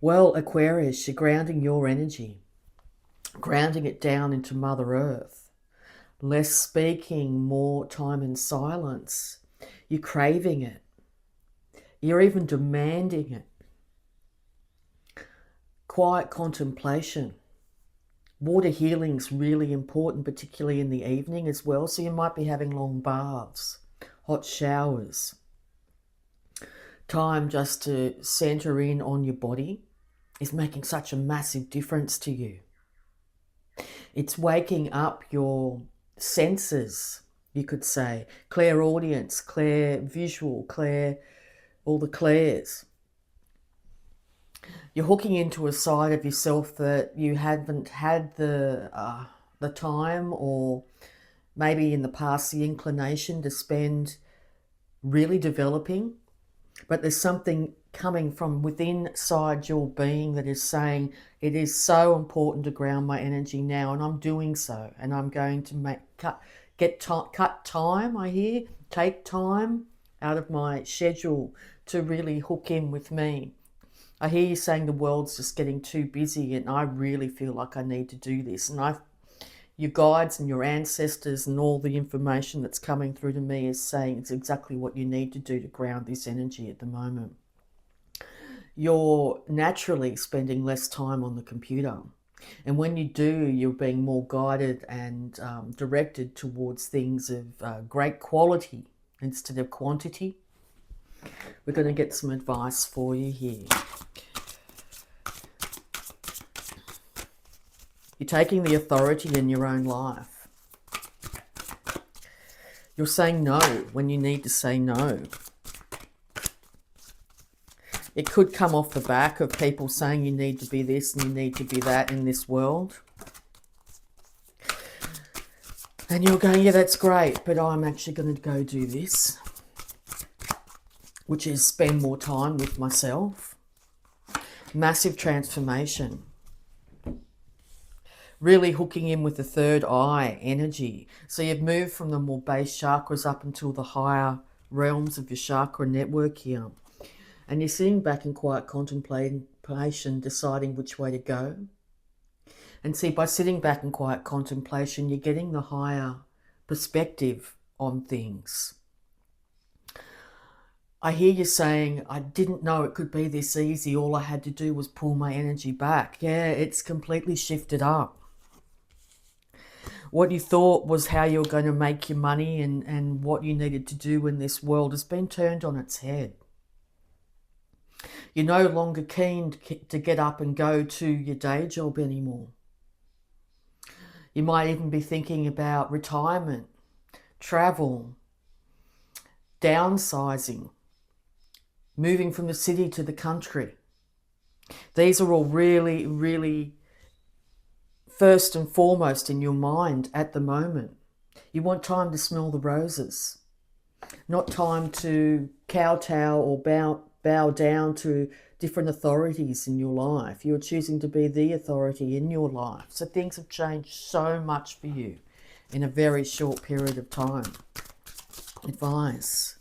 Well, Aquarius, you're grounding your energy, grounding it down into Mother Earth. Less speaking, more time in silence. You're craving it. You're even demanding it. Quiet contemplation. Water healing's really important, particularly in the evening as well. So you might be having long baths, hot showers. Time just to center in on your body is making such a massive difference to you. It's waking up your senses, you could say. Clairaudience, clair visual, clair, all the clairs. You're hooking into a side of yourself that you haven't had the time, or maybe in the past the inclination to spend really developing. But there's something coming from within inside your being that is saying it is so important to ground my energy now, and I'm doing so. And I'm going to cut time, I hear, take time out of my schedule to really hook in with me. I hear you saying the world's just getting too busy and I really feel like I need to do this. And your guides and your ancestors and all the information that's coming through to me is saying it's exactly what you need to do to ground this energy at the moment. You're naturally spending less time on the computer. And when you do, you're being more guided and directed towards things of great quality instead of quantity. We're going to get some advice for you here. You're taking the authority in your own life. You're saying no when you need to say no. It could come off the back of people saying you need to be this and you need to be that in this world. And you're going, yeah, that's great, but I'm actually going to go do this, which is spend more time with myself. Massive transformation. Really hooking in with the third eye energy. So you've moved from the more base chakras up until the higher realms of your chakra network here. And you're sitting back in quiet contemplation, deciding which way to go. And see, by sitting back in quiet contemplation, you're getting the higher perspective on things. I hear you saying, I didn't know it could be this easy. All I had to do was pull my energy back. Yeah, it's completely shifted up. What you thought was how you were going to make your money and what you needed to do in this world has been turned on its head. You're no longer keen to get up and go to your day job anymore. You might even be thinking about retirement, travel, downsizing, moving from the city to the country. These are all really, really first and foremost in your mind at the moment. You want time to smell the roses, not time to kowtow or bow down to different authorities in your life. You're choosing to be the authority in your life. So things have changed so much for you in a very short period of time. Advice.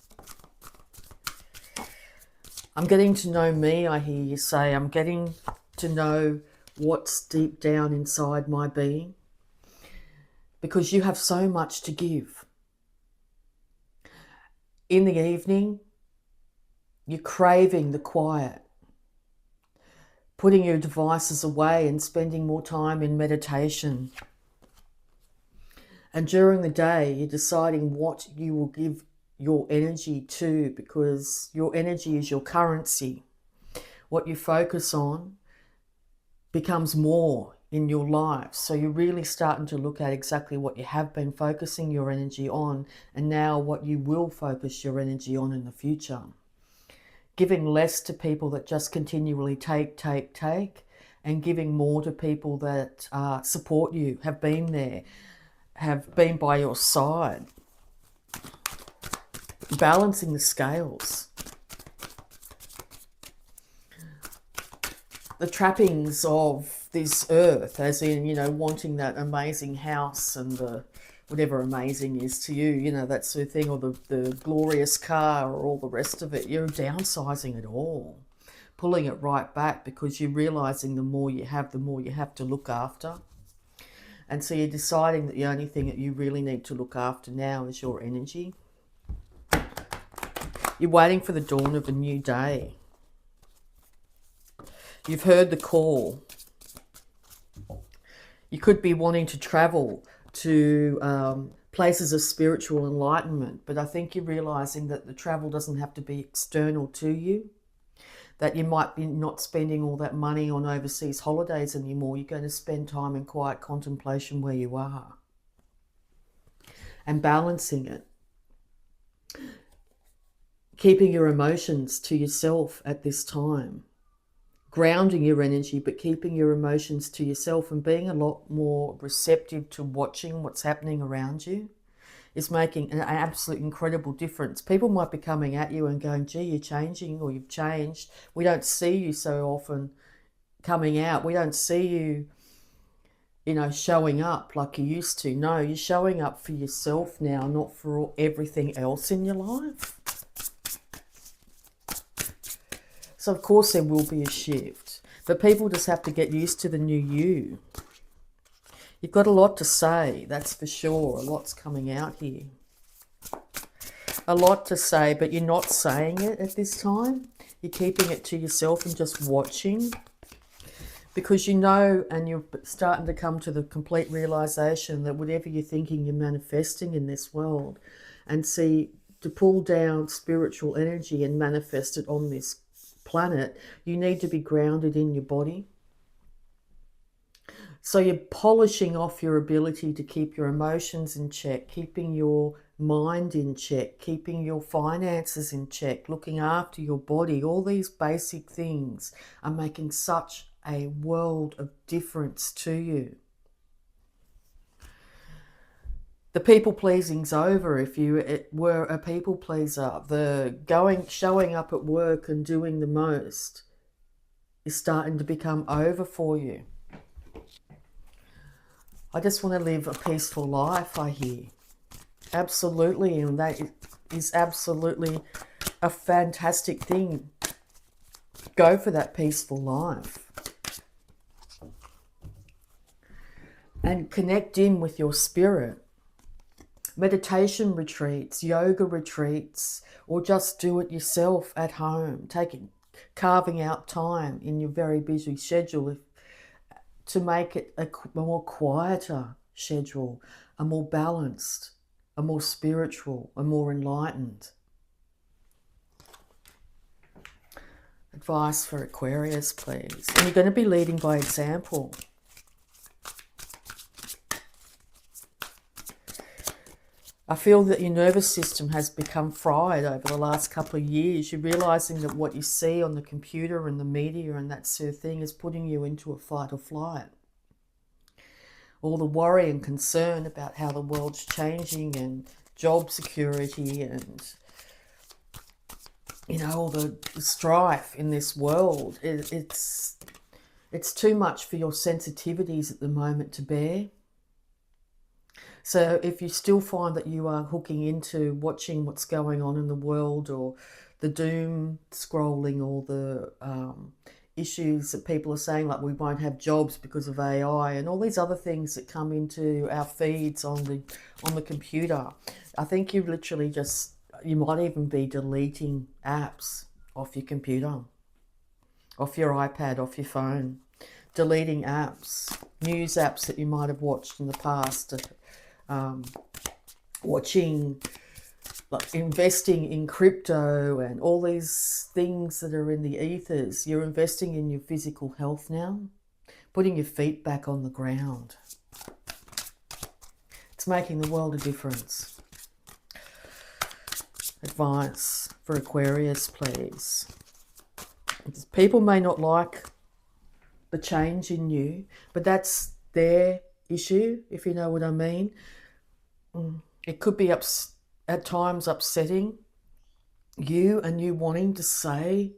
I'm getting to know me, I hear you say. I'm getting to know what's deep down inside my being, because you have so much to give. In the evening, you're craving the quiet, putting your devices away and spending more time in meditation. And during the day, you're deciding what you will give your energy to, because your energy is your currency. What you focus on becomes more in your life. So you're really starting to look at exactly what you have been focusing your energy on, and now what you will focus your energy on in the future. Giving less to people that just continually take, and giving more to people that support you, have been there, have been by your side. Balancing the scales. The trappings of this earth, as in, wanting that amazing house and the whatever amazing is to you, that sort of thing, or the glorious car or all the rest of it. You're downsizing it all, pulling it right back, because you're realizing the more you have to look after. And so you're deciding that the only thing that you really need to look after now is your energy. You're waiting for the dawn of a new day. You've heard the call. You could be wanting to travel to places of spiritual enlightenment, but I think you're realizing that the travel doesn't have to be external to you, that you might be not spending all that money on overseas holidays anymore. You're going to spend time in quiet contemplation where you are and balancing it. Keeping your emotions to yourself at this time. Grounding your energy, but keeping your emotions to yourself and being a lot more receptive to watching what's happening around you is making an absolute incredible difference. People might be coming at you and going, gee, you're changing, or you've changed. We don't see you so often coming out. We don't see you, showing up like you used to. No, you're showing up for yourself now, not for everything else in your life. So of course there will be a shift, but people just have to get used to the new you. You've got a lot to say, that's for sure. A lot's coming out here. A lot to say, but you're not saying it at this time. You're keeping it to yourself and just watching, because you know, and you're starting to come to the complete realization that whatever you're thinking, you're manifesting in this world. And see, to pull down spiritual energy and manifest it on this planet, you need to be grounded in your body. So you're polishing off your ability to keep your emotions in check, keeping your mind in check, keeping your finances in check, looking after your body. All these basic things are making such a world of difference to you. The people pleasing's over. If you were a people pleaser, the showing up at work and doing the most is starting to become over for you. I just want to live a peaceful life, I hear. Absolutely, and that is absolutely a fantastic thing. Go for that peaceful life. And connect in with your spirit. Meditation retreats, yoga retreats, or just do it yourself at home. Carving out time in your very busy schedule to make it a more quieter schedule, a more balanced, a more spiritual, a more enlightened. Advice for Aquarius, please. And you're going to be leading by example. I feel that your nervous system has become fried over the last couple of years. You're realising that what you see on the computer and the media and that sort of thing is putting you into a fight or flight. All the worry and concern about how the world's changing and job security and, all the strife in this world. It's too much for your sensitivities at the moment to bear. So if you still find that you are hooking into watching what's going on in the world, or the doom scrolling, or the issues that people are saying, like we won't have jobs because of AI and all these other things that come into our feeds on the computer, I think you might even be deleting apps off your computer, off your iPad, off your phone, deleting apps, news apps that you might have watched in the past. Watching, like investing in crypto and all these things that are in the ethers. You're investing in your physical health now, putting your feet back on the ground. It's making the world a difference. Advice for Aquarius, please. People may not like the change in you, but that's their issue, if you know what I mean. It could be at times upsetting you, and you wanting to say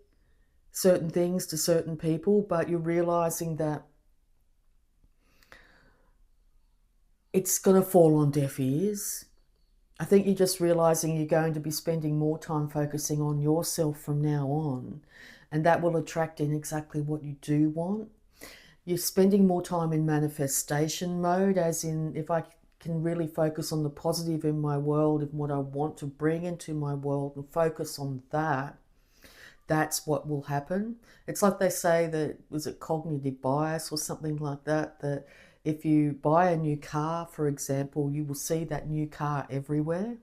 certain things to certain people, but you're realizing that it's going to fall on deaf ears. I think you're just realizing you're going to be spending more time focusing on yourself from now on, and that will attract in exactly what you do want. You're spending more time in manifestation mode, as in, if I can really focus on the positive in my world and what I want to bring into my world and focus on that, that's what will happen. It's like they say that, was it cognitive bias or something like that, that if you buy a new car, for example, you will see that new car everywhere.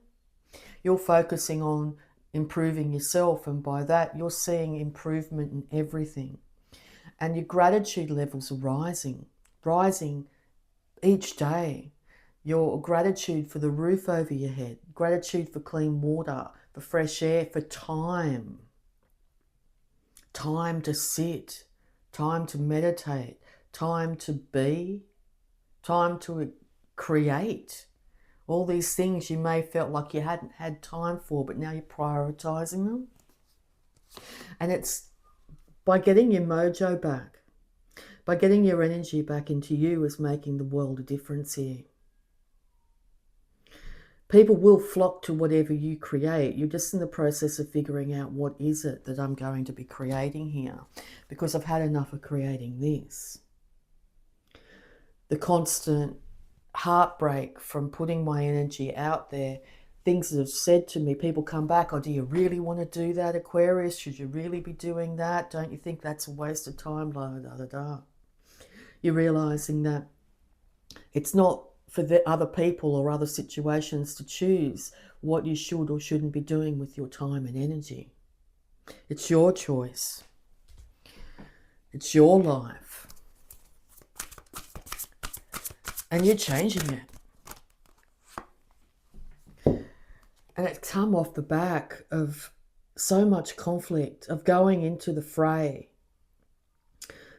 You're focusing on improving yourself, and by that you're seeing improvement in everything. And your gratitude levels are rising each day. Your gratitude for the roof over your head, gratitude for clean water, for fresh air, for time to sit, time to meditate, time to be, time to create. All these things you may felt like you hadn't had time for, but now you're prioritizing them. And it's by getting your mojo back, by getting your energy back into you, is making the world a difference here. People will flock to whatever you create. You're just in the process of figuring out, what is it that I'm going to be creating here? Because I've had enough of creating this. The constant heartbreak from putting my energy out there, things that have said to me, people come back, oh, do you really want to do that, Aquarius? Should you really be doing that? Don't you think that's a waste of time? Blah, blah, blah, blah. You're realizing that it's not for the other people or other situations to choose what you should or shouldn't be doing with your time and energy. It's your choice. It's your life. And you're changing it. And it's come off the back of so much conflict, of going into the fray,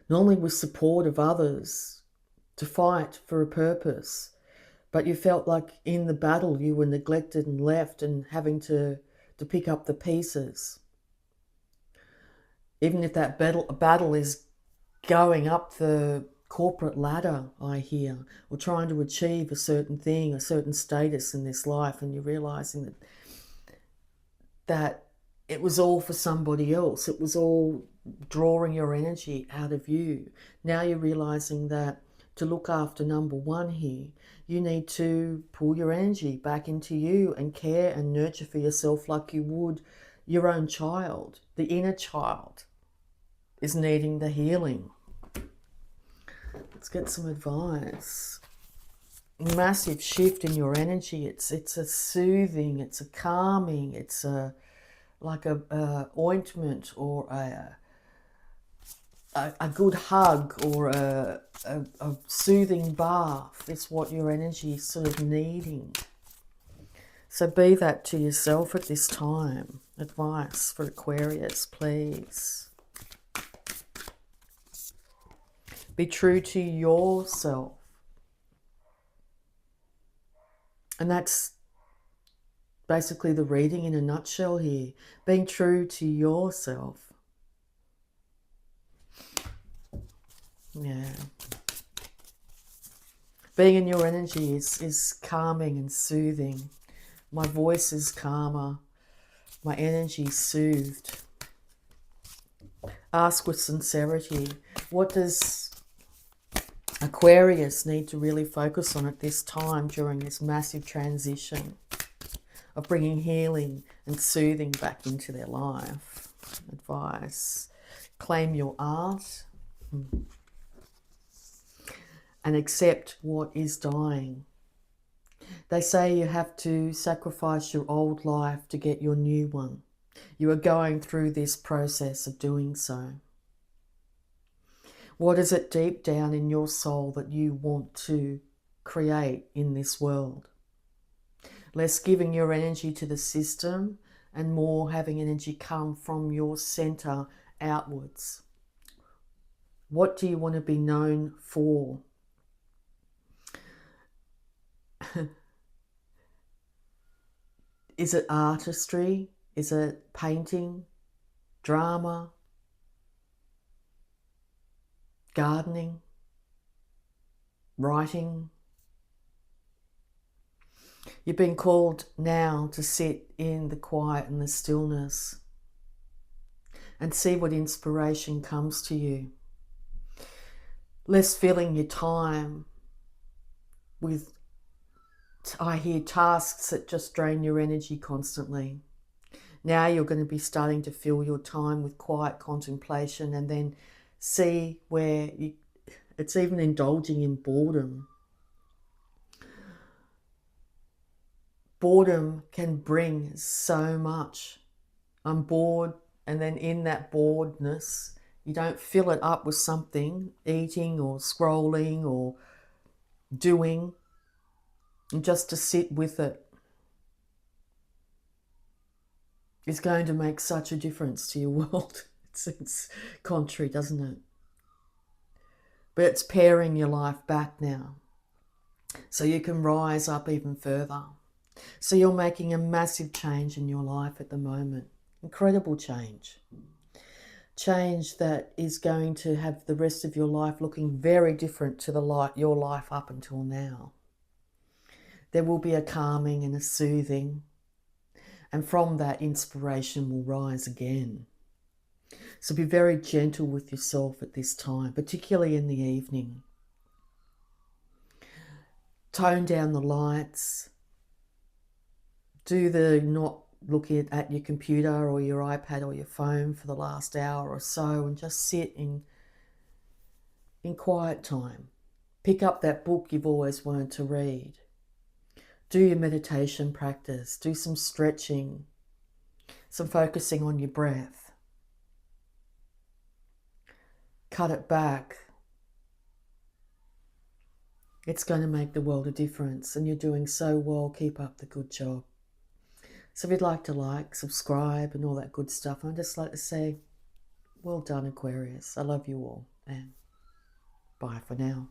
normally with support of others, to fight for a purpose. But you felt like in the battle you were neglected and left, and having to pick up the pieces. Even if that battle is going up the corporate ladder, I hear, or trying to achieve a certain thing, a certain status in this life, and you're realizing that it was all for somebody else. It was all drawing your energy out of you. Now you're realizing that to look after number one here, you need to pull your energy back into you and care and nurture for yourself like you would your own child. The inner child is needing the healing. Let's get some advice. Massive shift in your energy. It's a soothing, it's a calming, it's like a ointment, or a good hug, or a soothing bath is what your energy is sort of needing. So be that to yourself at this time. Advice for Aquarius, please. Be true to yourself. And that's basically the reading in a nutshell here. Being true to yourself. Yeah. Being in your energy is calming and soothing. My voice is calmer. My energy is soothed. Ask with sincerity, what does Aquarius need to really focus on at this time during this massive transition of bringing healing and soothing back into their life? Advice. Claim your art and accept what is dying. They say you have to sacrifice your old life to get your new one. You are going through this process of doing so. What is it deep down in your soul that you want to create in this world? Less giving your energy to the system and more having energy come from your center outwards. What do you want to be known for? Is it artistry? Is it painting, drama, gardening, writing? You've been called now to sit in the quiet and the stillness, and see what inspiration comes to you. Less filling your time with, I hear, tasks that just drain your energy constantly. Now you're going to be starting to fill your time with quiet contemplation, and then see where it's even indulging in boredom. Boredom can bring so much. I'm bored, and then in that boredness, you don't fill it up with something, eating or scrolling or doing, and just to sit with it is going to make such a difference to your world. It's contrary, doesn't it? But it's paring your life back now so you can rise up even further. So you're making a massive change in your life at the moment. Incredible change. Change that is going to have the rest of your life looking very different to your life up until now. There will be a calming and a soothing, and from that, inspiration will rise again. So be very gentle with yourself at this time, particularly in the evening. Tone down the lights. Do the not looking at your computer or your iPad or your phone for the last hour or so, and just sit in quiet time. Pick up that book you've always wanted to read. Do your meditation practice. Do some stretching, some focusing on your breath. Cut it back. It's going to make the world a difference, and you're doing so well. Keep up the good job. So if you'd like to subscribe and all that good stuff, I'd just like to say, well done, Aquarius. I love you all, and bye for now.